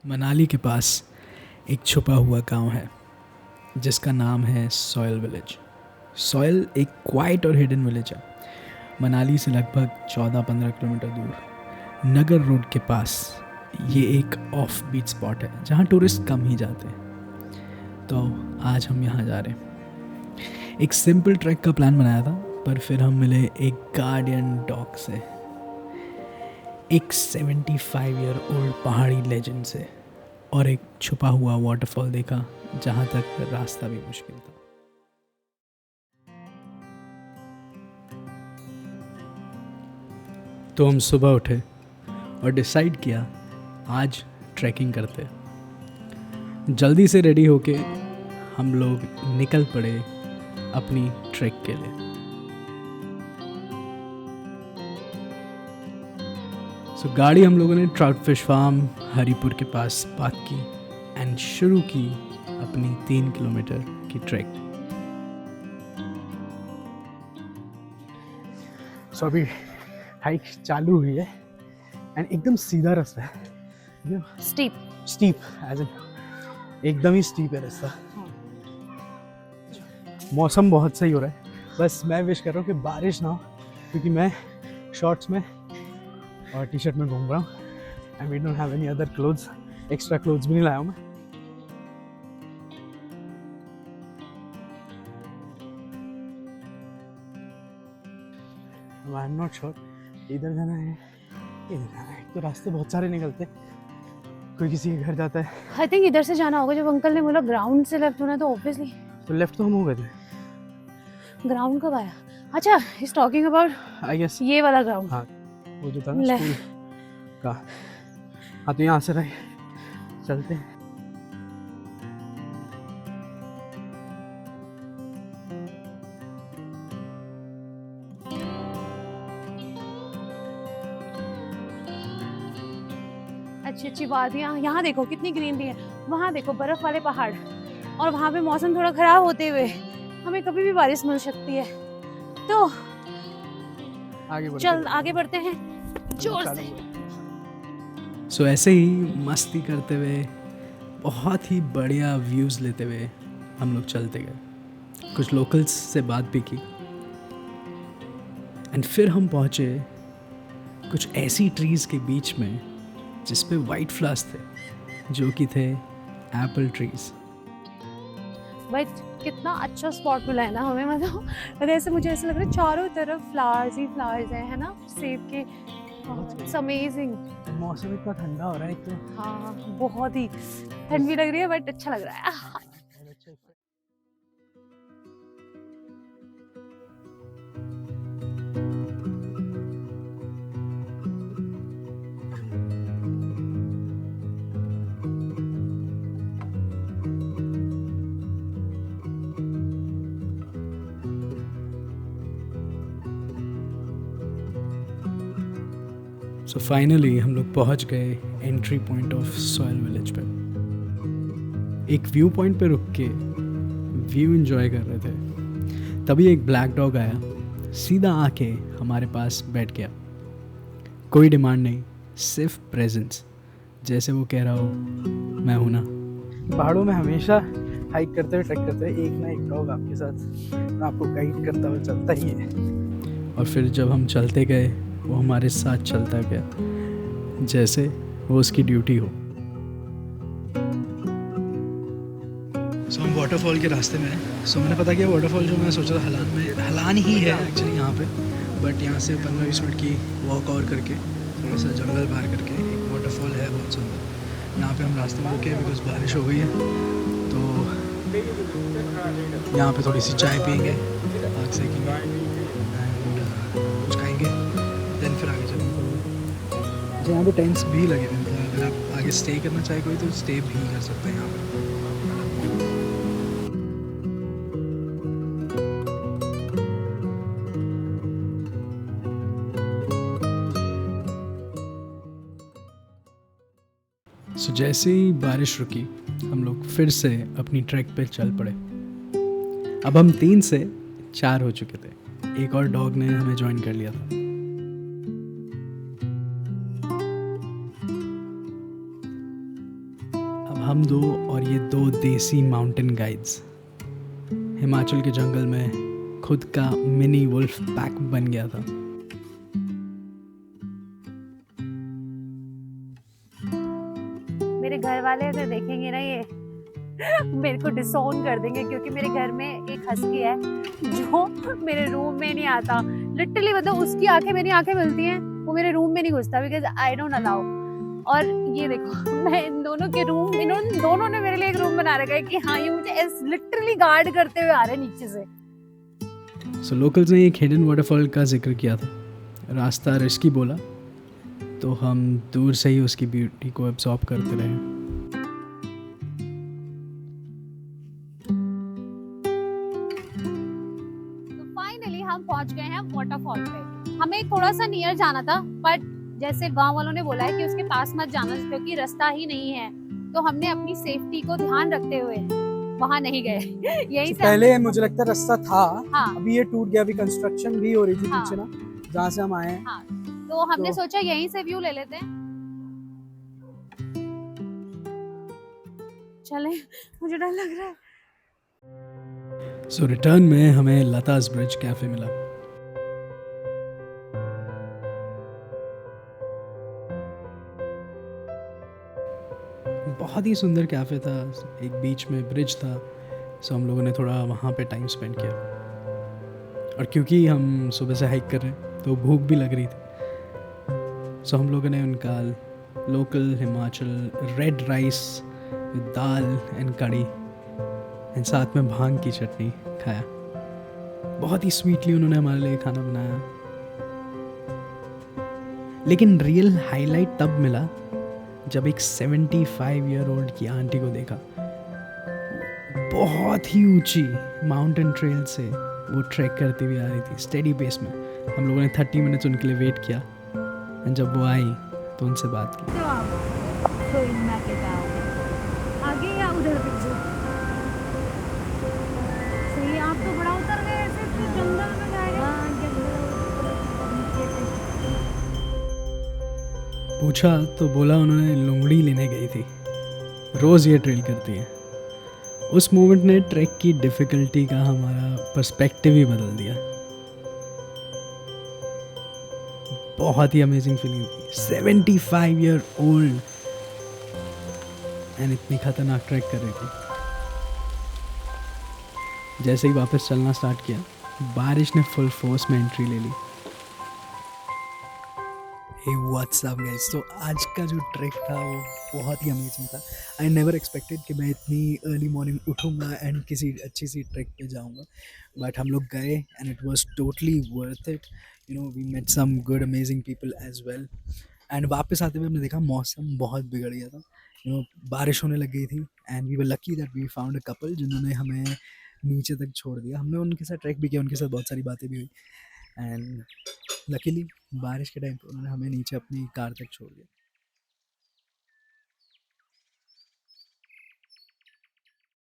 मनाली के पास एक छुपा हुआ गांव है जिसका नाम है सॉयल विलेज। सॉयल एक क्वाइट और हिडन विलेज है, मनाली से लगभग 14-15 किलोमीटर दूर नगर रोड के पास। ये एक ऑफ बीट स्पॉट है जहाँ टूरिस्ट कम ही जाते हैं। तो आज हम यहाँ जा रहे हैं। एक सिंपल ट्रैक का प्लान बनाया था, पर फिर हम मिले एक गार्डियन डॉग से, एक 75 ईयर ओल्ड पहाड़ी लेजेंड से, और एक छुपा हुआ वाटरफॉल देखा जहाँ तक रास्ता भी मुश्किल था। तो हम सुबह उठे और डिसाइड किया आज ट्रैकिंग करते। जल्दी से रेडी होके हम लोग निकल पड़े अपनी ट्रैक के लिए। गाड़ी हम लोगों ने ट्राउट फिश फार्म हरिपुर के पास पार्क की एंड शुरू की अपनी 3 किलोमीटर की ट्रैक। अभी हाइक चालू हुई है एंड एकदम सीधा रास्ता है, स्टीप एज इन एकदम ही स्टीप है रास्ता। मौसम बहुत सही हो रहा है, बस मैं विश कर रहा हूँ कि बारिश ना हो, क्योंकि मैं शॉर्ट्स में और टी शर्ट में घूम रहा हूँ and we don't have any other clothes. Extra clothes भी नहीं लाया हूँ मैं। आई एम नॉट श्योर इधर जाना है इधर जाना है, तो रास्ते बहुत सारे निकलते, कोई किसी के घर जाता है। आई थिंक इधर से जाना होगा। जब अंकल ने बोला ग्राउंड से लेफ्ट होना, तो ऑब्वियसली तो लेफ्ट तो हम हो गए थे। ग्राउंड कब आया? अच्छा, is talking about I guess ये वाला ग्राउंड। हाँ, वो जो था ना स्कूल का। हाँ, तो यहाँ से रहे चलते हैं। अच्छी अच्छी वादियाँ, यहाँ देखो कितनी ग्रीनरी है, वहाँ देखो बर्फ वाले पहाड़, और वहाँ पे मौसम थोड़ा खराब होते हुए हमें कभी भी बारिश मिल सकती है। तो चल आगे बढ़ते हैं जोर से। ऐसे ही मस्ती करते हुए, बहुत ही बढ़िया व्यूज़ लेते हुए हम लोग चलते गए। कुछ लोकल्स से बात भी की एंड फिर हम पहुँचे कुछ ऐसी ट्रीज़ के बीच में जिस पे वाइट फ्लावर्स थे, जो कि थे एप्पल ट्रीज़। भाई कितना अच्छा स्पॉट मिला है ना हमें, मतलब ऐसे मुझे ऐसा लग रहा है चारों तरफ फ्लावर्स ही फ्लावर्स हैं, है ना, सेब के। It's amazing. मौसम इतना ठंडा हो रहा है तो हाँ, बहुत ही ठंड भी लग रही है, बट अच्छा लग रहा है। सो फाइनली हम लोग पहुंच गए entry point of soil village पे। एक व्यू पॉइंट पे रुक के व्यू एंजॉय कर रहे थे, तभी एक ब्लैक डॉग आया, सीधा आके हमारे पास बैठ गया। कोई डिमांड नहीं, सिर्फ प्रेजेंस, जैसे वो कह रहा हो मैं हूं ना। पहाड़ों में हमेशा हाइक करते हुए, ट्रैक करते हुए एक ना एक डॉग आपके साथ आपको गाइड करता हुआ चलता ही है। और फिर जब हम चलते गए, वो हमारे साथ चलता गया जैसे वो उसकी ड्यूटी हो। हम वाटरफॉल के रास्ते में हैं। मैंने पता किया वाटरफॉल जो मैं सोचा था हलान ही है एक्चुअली यहाँ पे, बट यहाँ से 15-20 मिनट की वॉक और करके थोड़ा सा जंगल पार करके एक वाटरफॉल है बहुत सुंदर। यहाँ पे हम रास्ते में रुके बिकॉज बारिश हो गई है, तो यहाँ पे थोड़ी सी चाय पियेंगे, आग सेकेंगे एंड कुछ खाएंगे, देन फिर आगे चलेंगे। अच्छा, यहाँ पे टेंट्स भी लगे हुए हैं, अगर आप आगे स्टे करना चाहे कोई तो स्टे भी कर सकते हैं यहाँ पे। जैसे ही बारिश रुकी, हम लोग फिर से अपनी ट्रैक पे चल पड़े। अब हम 3 से 4 हो चुके थे, एक और डॉग ने हमें ज्वाइन कर लिया था। हम दो और ये दो देसी माउंटेन गाइड्स हिमाचल के जंगल में खुद का मिनी वुल्फ पैक बन गया था। मेरे घर वाले अगर देखेंगे ना ये मेरे को डिसोन कर देंगे, क्योंकि मेरे घर में एक हस्की है जो मेरे रूम में नहीं आता। लिटरली मतलब उसकी आंखें मेरी आंखें मिलती हैं, वो मेरे रूम में नहीं घुसता, बिकॉज आई डोंट अलाउ। और ये देखो मैं इन दोनों के रूम, इन दोनों ने मेरे लिए एक रूम बना रखा है कि हाँ ये मुझे लिटरली गार्ड करते हुए आ रहे हैं नीचे से। सो लोकल्स ने एक हिडन वाटरफॉल का जिक्र किया था। रास्ता रिस्की बोला तो हम दूर से ही उसकी ब्यूटी को एब्जॉर्ब करते रहे। तो फाइनली हम पहुंच गए हैं वाटरफॉल पे। हमें थोड़ा सा नियर जाना था, बट जैसे गांव वालों ने बोला है कि उसके पास मत जाना क्योंकि रास्ता ही नहीं है, तो हमने अपनी सेफ्टी को ध्यान रखते हुए वहां नहीं गए। यही से पहले मुझे लगता है रास्ता था, हाँ अभी ये टूट गया, अभी कंस्ट्रक्शन भी हो रही थी हाँ। पीछे ना, जहाँ से हम आए हैं। हाँ, तो हमने तो- सोचा यहीं से व्यू ले लेते हैं। चले, मुझे डर लग रहा है। सो रिटर्न में हमें लताज ब्रिज कैफे मिला। बहुत ही सुंदर कैफ़े था, एक बीच में ब्रिज था। सो हम लोगों ने थोड़ा वहाँ पे टाइम स्पेंड किया, और क्योंकि हम सुबह से हाइक कर रहे हैं तो भूख भी लग रही थी। सो हम लोगों ने उनका local Himachal red rice with dal and कड़ी एंड साथ में भांग की चटनी खाया। बहुत ही स्वीटली उन्होंने हमारे लिए खाना बनाया। लेकिन रियल हाईलाइट तब मिला जब एक 75 ईयर ओल्ड की आंटी को देखा। बहुत ही ऊंची माउंटेन ट्रेल से वो ट्रैक करती हुई आ रही थी स्टेडी पेस में। हम लोगों ने 30 मिनट्स उनके लिए वेट किया, एंड जब वो आई तो उनसे बात की। तो आप कोयना के गाँव आगे या उधर पीछे? सही, आप तो बड़ा उतर गए ऐसे, तो जंगल में जाएगा। पूछा तो बोला उन्होंने लुंगड़ी लेने गई थी, रोज़ ये ट्रेल करती है। उस मोमेंट ने ट्रैक की डिफ़िकल्टी का हमारा पर्सपेक्टिव ही बदल दिया। बहुत ही अमेजिंग फीलिंग थी। 75 ईयर ओल्ड एंड इतनी खतरनाक ट्रैक कर रही थी। जैसे ही वापस चलना स्टार्ट किया, बारिश ने फुल फोर्स में एंट्री ले ली। हे व्हाट्स अप गाइस, तो आज का जो ट्रैक था वो बहुत ही अमेजिंग था। आई नेवर एक्सपेक्टेड कि मैं इतनी अर्ली मॉर्निंग उठूँगा एंड किसी अच्छी सी ट्रैक पे जाऊँगा, बट हम लोग गए and it was totally worth it. You know, we met some good amazing people as well. And वापस आते हुए हमने देखा मौसम बहुत बिगड़ गया था। यू नो, बारिश होने लग गई थी and we were lucky that we found a couple जिन्होंने हमें नीचे तक छोड़ दिया। हमने उनके साथ ट्रैक भी किया, उनके साथ बहुत सारी बातें भी हुई, एंड लकीली बारिश के टाइम पर उन्होंने हमें नीचे अपनी कार तक छोड़ दिया।